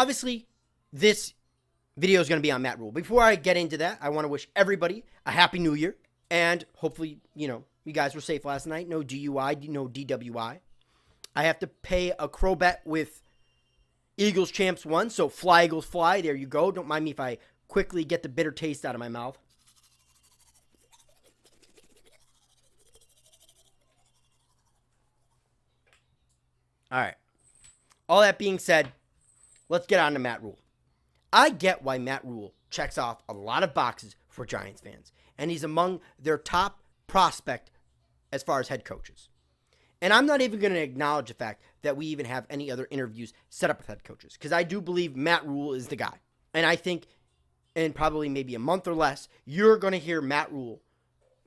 obviously, this video is going to be on Matt Rhule. Before I get into that, I want to wish everybody a Happy New Year. And hopefully, you guys were safe last night. No DUI, no DWI. I have to pay a crow bet with Eagles Champs 1. So fly, Eagles, fly. There you go. Don't mind me if I quickly get the bitter taste out of my mouth. All right. All that being said, let's get on to Matt Rhule. I get why Matt Rhule checks off a lot of boxes for Giants fans, and he's among their top prospect as far as head coaches. And I'm not even going to acknowledge the fact that we even have any other interviews set up with head coaches, because I do believe Matt Rhule is the guy. And I think in probably maybe a month or less, you're going to hear Matt Rhule,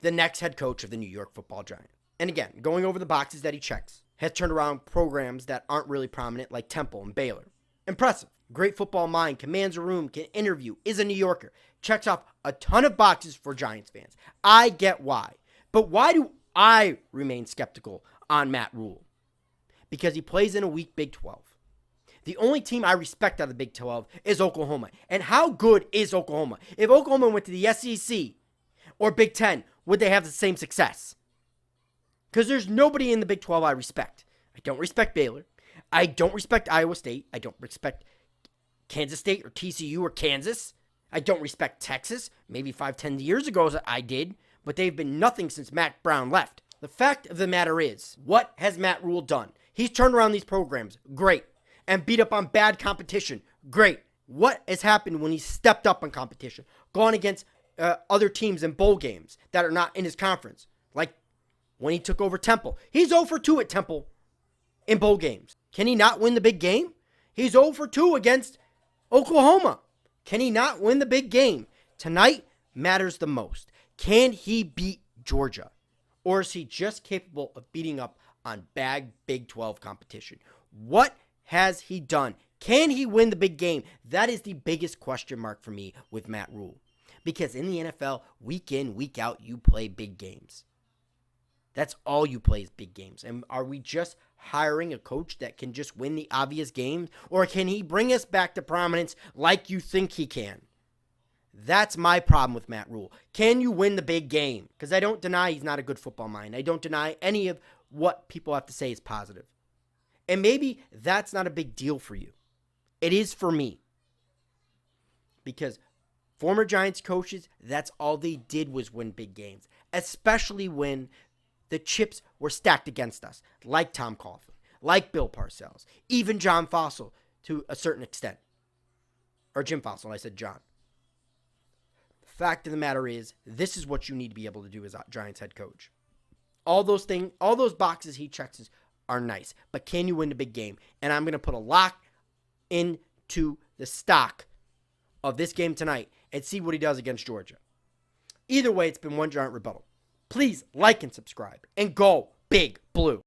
the next head coach of the New York Football Giants. And again, going over the boxes that he checks, has turned around programs that aren't really prominent like Temple and Baylor. Impressive. Great football mind, commands a room, can interview, is a New Yorker. Checks off a ton of boxes for Giants fans. I get why. But why do I remain skeptical on Matt Rhule? Because he plays in a weak Big 12. The only team I respect out of the Big 12 is Oklahoma. And how good is Oklahoma? If Oklahoma went to the SEC or Big 10, would they have the same success? Because there's nobody in the Big 12 I respect. I don't respect Baylor. I don't respect Iowa State. I don't respect Kansas State or TCU or Kansas. I don't respect Texas. Maybe 5-10 years ago I did, but they've been nothing since Matt Brown left. The fact of the matter is, what has Matt Rhule done? He's turned around these programs. Great. And beat up on bad competition. Great. What has happened when he stepped up on competition? Gone against other teams in bowl games that are not in his conference. Like when he took over Temple. He's 0 for 2 at Temple in bowl games. Can he not win the big game? He's 0 for 2 against Oklahoma. Can he not win the big game? Tonight matters the most. Can he beat Georgia? Or is he just capable of beating up on bad Big 12 competition? What has he done? Can he win the big game? That is the biggest question mark for me with Matt Rhule. Because in the NFL, week in, week out, you play big games. That's all you play is big games. And are we just hiring a coach that can just win the obvious games? Or can he bring us back to prominence like you think he can? That's my problem with Matt Rhule. Can you win the big game? Because I don't deny he's not a good football mind. I don't deny any of what people have to say is positive. And maybe that's not a big deal for you. It is for me. Because former Giants coaches, that's all they did was win big games. Especially when the chips were stacked against us, like Tom Coughlin, like Bill Parcells, even John Fossil to a certain extent. Or Jim Fossil, I said John. The fact of the matter is, this is what you need to be able to do as a Giants head coach. All those boxes he checks are nice, but can you win the big game? And I'm going to put a lock into the stock of this game tonight and see what he does against Georgia. Either way, it's been one giant rebuttal. Please like and subscribe and go Big Blue.